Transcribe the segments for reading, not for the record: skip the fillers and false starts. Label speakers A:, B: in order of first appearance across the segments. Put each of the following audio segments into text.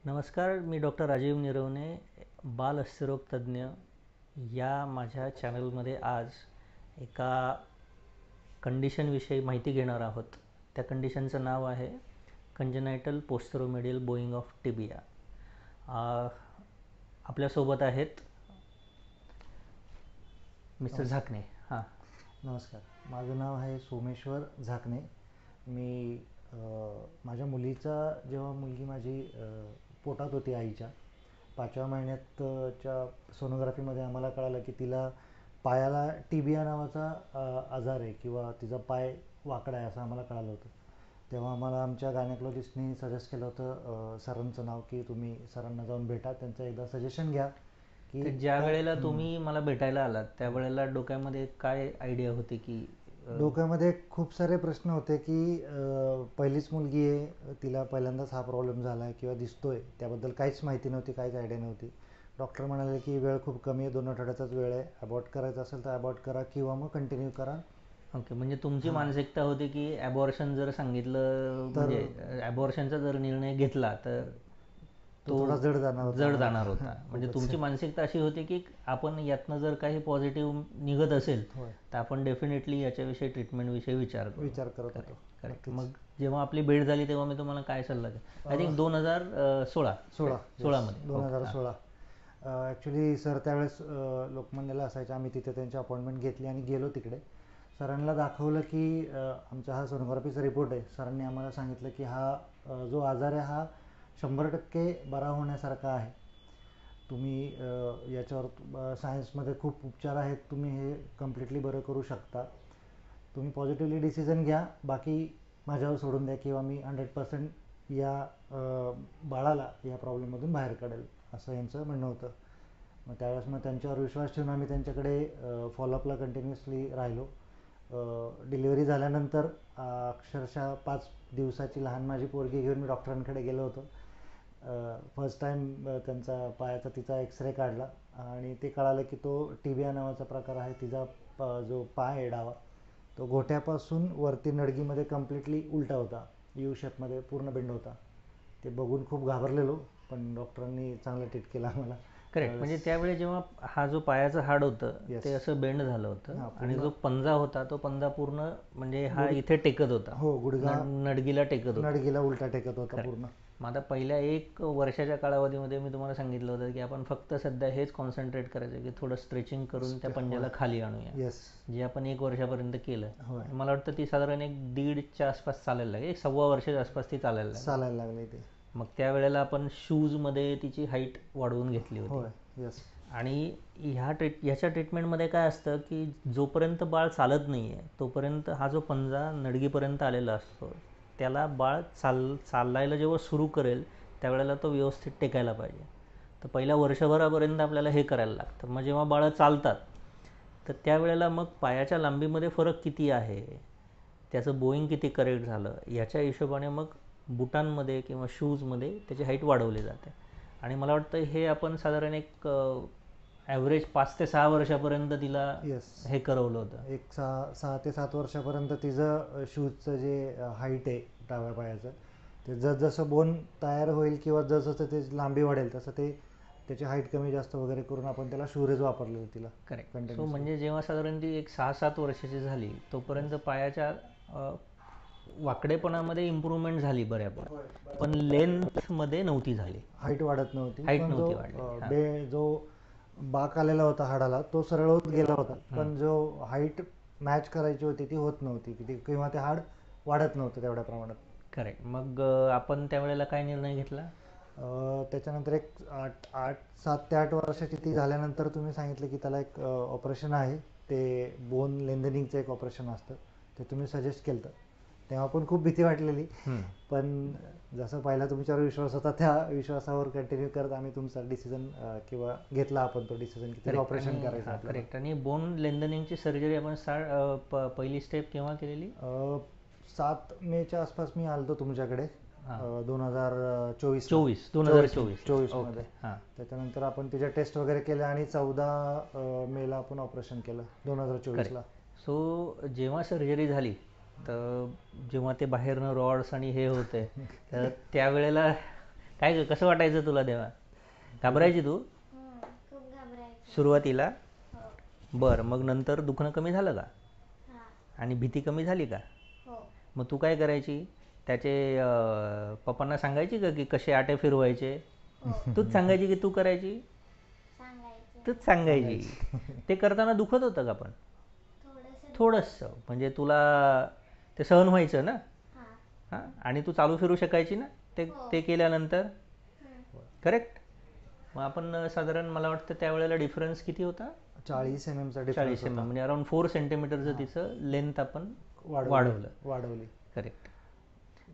A: नमस्कार, मी डॉक्टर राजीव निरवणे, बाल अस्थिरोग तज्ज्ञ या माझ्या चॅनलमध्ये आज एका कंडिशनविषयी माहिती घेणार आहोत. त्या कंडिशनचं नाव आहे कंजेनायटल पोस्टेरोमेडियल बोईंग ऑफ टिबिया. आपल्यासोबत आहेत मिस्टर झाकणे. हां,
B: नमस्कार. माझं नाव आहे सोमेश्वर झाकणे. मी माझ्या मुलीचा जेव्हा मुलगी माझी पोटात होती आईच्या 5व्या महिन्यातच्या सोनोग्राफीमध्ये आम्हाला कळालं की तिला पायाला टिबिया नावाचा आजार आहे किंवा तिचा पाय वाकडा आहे असं आम्हाला कळालं होतं. तेव्हा आम्हाला आमच्या गायनेकोलॉजिस्टनी सजेस्ट केलं होतं सरांचं नाव की तुम्ही सरांना जाऊन भेटा, त्यांचं एकदा सजेशन घ्या
A: तर
B: की
A: ज्या वेळेला तुम्ही मला भेटायला आलात त्यावेळेला डोक्यामध्ये काय आयडिया होती की
B: डोक्यामध्ये खूप सारे प्रश्न होते की पहिलीच मुलगी आहे, तिला पहिल्यांदाच हा प्रॉब्लेम झाला आहे किंवा दिसतोय, त्याबद्दल काहीच माहिती नव्हती, काहीच आयडिया नव्हती. डॉक्टर म्हणाले की वेळ खूप कमी आहे, 2 आठवड्याचाच वेळ आहे, अबॉर्ट करायचं असेल तर अबॉर्ट करा किंवा मग कंटिन्यू करा.
A: ओके, म्हणजे तुमची मानसिकता होती की ॲबॉर्शन जर सांगितलं
B: तर
A: म्हणजे ॲबॉर्शनचा जर निर्णय घेतला तर
B: तो थोडा जड जाणार होता
A: जड
B: आम्हाला.
A: जाणार होता. म्हणजे
B: खूपच.
A: तुमची मानसिकता अशी होती की आपण यातनं जर काही पॉझिटिव्ह निघत असेल
B: होय,
A: तर आपण डेफिनेटली याच्याविषयी ट्रीटमेंटविषयी विचार करू.
B: विचार करत होतो.
A: करेक्ट.
B: नक्कीच.
A: मग जेव्हा आपली भेट झाली तेव्हा मी तुम्हाला काय सल्ला दिला? आय थिंक 2016 मध्ये.
B: 2016. ॲक्च्युली सर त्यावेळेस लोकमान्याला असायचे, आम्ही तिथे त्यांची अपॉइंटमेंट घेतली आणि गेलो तिकडे. सरांना दाखवलं की आमचा हा सोनोग्राफीचा रिपोर्ट आहे. सरांनी आम्हाला सांगितलं की हा जो आजार आहे हा 100% बरा होण्यासारखा आहे. तुम्ही याच्यावर सायन्समध्ये खूप उपचार आहेत, तुम्ही हे कम्प्लिटली बरं करू शकता. तुम्ही पॉझिटिव्हली डिसिजन घ्या, बाकी माझ्यावर सोडून द्या किंवा मी 100% या बाळाला या प्रॉब्लेममधून बाहेर काढेल, असं यांचं म्हणणं होतं. मग त्यावेळेस त्यांच्यावर विश्वास ठेवून आम्ही त्यांच्याकडे फॉलोअपला कंटिन्युअसली राहिलो. डिलिव्हरी झाल्यानंतर अक्षरशः 5 दिवसाची लहान माझी पोरगी घेऊन मी डॉक्टरांकडे गेलो होतो. फर्स्ट टाईम त्यांचा पायाचा तिचा एक्सरे काढला आणि ते कळालं की तो टिबिया नावाचा प्रकार आहे. तिचा जो पाय आहे डावा, तो घोट्यापासून वरती नडगीमध्ये कम्प्लिटली उलटा होता, यू शेपमध्ये पूर्ण बेंड होता. ते बघून खूप घाबरलेलो, पण डॉक्टरांनी चांगलं ट्रीट केलं आम्हाला.
A: करेक्ट. म्हणजे त्यावेळी जेव्हा हा जो पायाचं हाड होतं
B: Yes.
A: ते असं बेंड झालं होतं
B: हां,
A: आणि
B: पूर्ण.
A: जो पंजा होता तो पंजा पूर्ण म्हणजे हा इथे टेकत होता.
B: हो, गुडघा
A: नडगीला टेकत होता.
B: नडगीला उलटा टेकत होता
A: Correct.
B: पूर्ण.
A: मग आता पहिल्या 1 वर्षाच्या कालावधीमध्ये मी तुम्हाला सांगितलं होतं की आपण फक्त सध्या हेच कॉन्सन्ट्रेट करायचं की थोडं स्ट्रेचिंग करून त्या पंजाला खाली आणूया,
B: येस.
A: जे आपण 1 वर्षापर्यंत केलं.
B: होय.
A: मला वाटतं ती साधारण 1.5च्या आसपास चालायला लागली, 1.25 वर्षाच्या आसपास ती चालायला लागली.
B: चालायला लागले ते.
A: मग त्यावेळेला आपण शूजमध्ये तिची हाईट वाढवून घेतली
B: होय.
A: होती.
B: येस.
A: आणि ह्याच्या ट्रीटमेंटमध्ये काय असतं की जोपर्यंत बाळ चालत नाही आहे तोपर्यंत हा जो पंजा नडगीपर्यंत आलेला असतो, त्याला बाळ चालायला जेव्हा सुरू करेल त्यावेळेला तो व्यवस्थित टेकायला पाहिजे. तर पहिल्या वर्षभरापर्यंत आपल्याला हे करायला लागतं. मग जेव्हा बाळं चालतात तर त्यावेळेला मग पायाच्या लांबीमध्ये फरक किती आहे, त्याचं बोईंग किती करेक्ट झालं, याच्या हिशोबाने मग बुटांमध्ये किंवा शूजमध्ये त्याची हाईट वाढवली जाते. आणि मला वाटतं हे आपण साधारण एक ॲव्हरेज 5 ते 6 वर्षापर्यंत तिला
B: येस.
A: हे करवलं होतं.
B: एक 6 ते 7 वर्षापर्यंत तिचं शूजचं जे हाईट आहे डाव्या पायाचं, ते जसं बोन तयार होईल किंवा जसं ते लांबी वाढेल तसं ते त्याची हाईट कमी जास्त वगैरे करून आपण त्याला शूरेज वापरलेलं तिला.
A: करेक्ट. सो म्हणजे जेव्हा साधारण ती एक 6-7 वर्षाची झाली तोपर्यंत पायाच्या वाकडेपणामध्ये इम्प्रूव्हमेंट झाली बऱ्यापैकी, पण लेंथमध्ये नव्हती झाली.
B: हाईट वाढत नव्हती.
A: हाईट
B: पण
A: नव्हती वाढली.
B: जो बाक आलेला होता हाडाला तो सरळ होत गेला होता, पण जो हाईट मॅच करायची होती ती होत नव्हती किंवा ते हाड वाढत नव्हतं तेवढ्या प्रमाणात.
A: करेक्ट. मग आपण त्यावेळेला काय निर्णय घेतला?
B: त्याच्यानंतर एक 7 ते 8 वर्षाची ती झाल्यानंतर तुम्ही सांगितलं की त्याला एक ऑपरेशन आहे, ते बोन लेंथनिंगचं एक ऑपरेशन असतं, ते तुम्ही सजेस्ट केलं. तेव्हा पण खूप भीती वाटलेली, पण जसं पहिला तुमच्यावर विश्वास होता त्या विश्वासावर कंटिन्यू करत आम्ही तुमचा डिसिजन किंवा घेतला आपण तो डिसिजन की ते ऑपरेशन करायचं आपल्याला.
A: करेक्ट. आणि बोन लेंथनिंगची सर्जरी आपण पहिली स्टेप केव्हा केलेली?
B: 7 मेच्या आसपास मी आलतो तुमच्याकडे, 2024 मध्ये. त्याच्यानंतर आपण तिच्या टेस्ट वगैरे केल्या आणि 14 मेला आपण ऑपरेशन केलं 2024ला.
A: सो जेव्हा सर्जरी झाली तर जेव्हा ते बाहेरनं रॉड्स आणि हे होते तर त्यावेळेला काय ग, कसं वाटायचं तुला तेव्हा? घाबरायची तू
C: खूप घाबरायचं.
A: सुरुवातीला?
C: हो.
A: बरं, मग नंतर दुखणं कमी झालं का?
C: हा.
A: आणि भीती कमी झाली का?
C: हो.
A: मग तू काय करायची? त्याचे पप्पांना सांगायची का की कसे आटे फिरवायचे?
C: हो.
A: तूच सांगायची की तू करायची?
C: सांगायचं.
A: तूच सांगायची. ते करताना दुखत होतं का पण?
C: थोडंसं.
A: थोडंसं, म्हणजे तुला ते सहन व्हायचं ना?
C: हा.
A: हां, आणि तू चालू फिरू शकायची ना ते
C: हो.
A: ते केल्यानंतर?
C: हम्म.
A: करेक्ट. मग आपण साधारण मला वाटतं त्यावेळेला डिफरन्स किती होता?
B: 40 mm चा
A: 40
B: डिफरन्स
A: mm,
B: होता.
A: म्हणजे अराउंड 4 सेंटीमीटरचं तिचं लेंथ आपण वाढवलं.
B: वाढवली.
A: करेक्ट.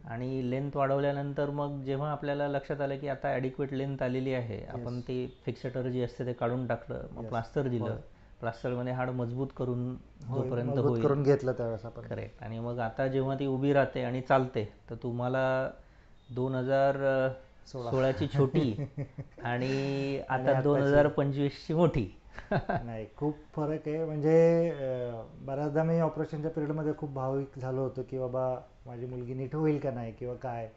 A: आणि लेंथ वाढवल्यानंतर मग जेव्हा आपल्याला लक्षात आलं की आता ॲडिक्वेट लेंथ आलेली आहे, आपण ते फिक्सेटर जे असते ते काढून टाकलं, मग प्लास्टर दिलं. प्लास्टरमध्ये हाड मजबूत करून जोपर्यंत
B: मजबूत
A: होईल.
B: करून घेतलं त्यावेळेस आपण.
A: करेक्ट. आणि मग आता जेव्हा ती उभी राहते आणि चालते, तर तुम्हाला 2016ची छोटी आणि आता 2025ची मोठी.
B: नाही, खूप फरक आहे. म्हणजे बऱ्याचदा मी ऑपरेशनच्या पिरियडमध्ये खूप भाविक झालो होतो की बाबा माझी मुलगी नीट होईल का नाही किंवा काय.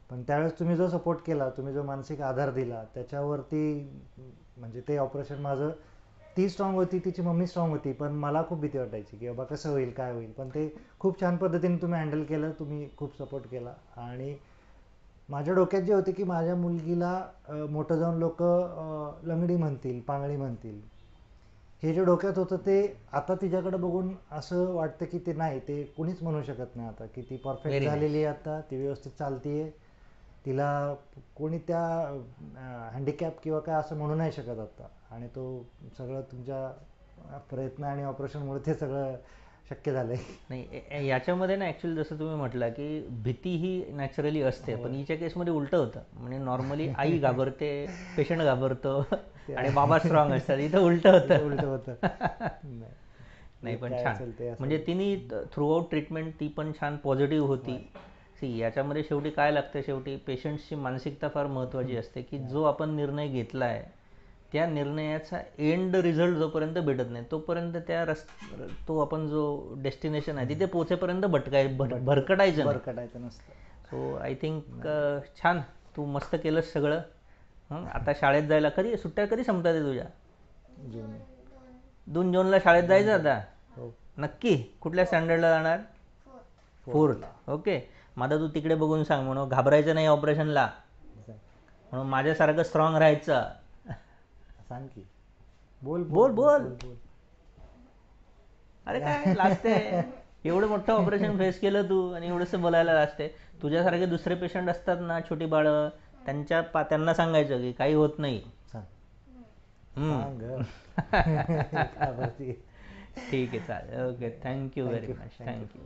B: पण त्यावेळेस तुम्ही जो सपोर्ट केला, तुम्ही जो मानसिक आधार दिला, त्याच्यावरती म्हणजे ते ऑपरेशन माझं, ती स्ट्रॉंग होती, तिची मम्मी स्ट्रॉंग होती, पण मला खूप भीती वाटायची की बाबा कसं होईल, काय होईल. पण ते खूप छान पद्धतीने तुम्ही हँडल केलं, तुम्ही खूप सपोर्ट केला. आणि माझ्या डोक्यात जे होते की माझ्या मुलगीला मोठं जाऊन लोक लंगडी म्हणतील, पांगडी म्हणतील, हे जे डोक्यात होतं ते आता तिच्याकडे बघून असं वाटतं की ते नाही, ते कुणीच म्हणू शकत नाही आता की ती परफेक्ट झालेली आहे, आता ती व्यवस्थित चालतीये, तिला कोणी त्या हँडिकॅप किंवा काय असं म्हणू नाही शकत आता. आणि तो सगळं तुमच्या प्रयत्न आणि ऑपरेशनमुळे ते सगळं शक्य झालंय.
A: नाही, याच्यामध्ये ना ॲक्च्युली जसं तुम्ही म्हटलं की भीती ही नॅचरली असते, पण हिच्या केसमध्ये उलटं होतं. म्हणजे नॉर्मली आई घाबरते, पेशंट घाबरतो आणि बाबा स्ट्रॉंग असतात. इथं उलटं होतं. नाही, पण छान. म्हणजे तिने थ्रूआउट ट्रीटमेंट ती पण छान पॉझिटिव्ह होती. सी, याच्यामध्ये शेवटी काय लागतं, शेवटी पेशंट्सची मानसिकता फार महत्त्वाची असते की जो आपण निर्णय घेतला आहे त्या निर्णयाचा एंड रिझल्ट जोपर्यंत भेटत नाही तोपर्यंत तो आपण जो डेस्टिनेशन आहे तिथे पोहोचेपर्यंत भरकटायचं
B: नसतं.
A: सो आय थिंक छान, तू मस्त केलंस सगळं. आता शाळेत जायला सुट्ट्या कधी संपतात तुझ्या? 2 जूनला शाळेत जायचं आता? नक्की? कुठल्या स्टँडर्डला जाणार? 4th. ओके. मग आता तू तिकडे बघून सांग, म्हणून घाबरायचं नाही ऑपरेशनला, म्हणून माझ्यासारखं स्ट्रॉंग राहायचं.
B: सांग की. बोल.
A: अरे काय लाजते? एवढं मोठं ऑपरेशन फेस केलं तू आणि एवढंसं बोलायला लाजते. तुझ्यासारखे दुसरे पेशंट असतात ना, छोटी बाळं, त्यांना सांगायचं की काही होत नाही. ठीक आहे, चालेल. Okay, thank you very much. Thank you.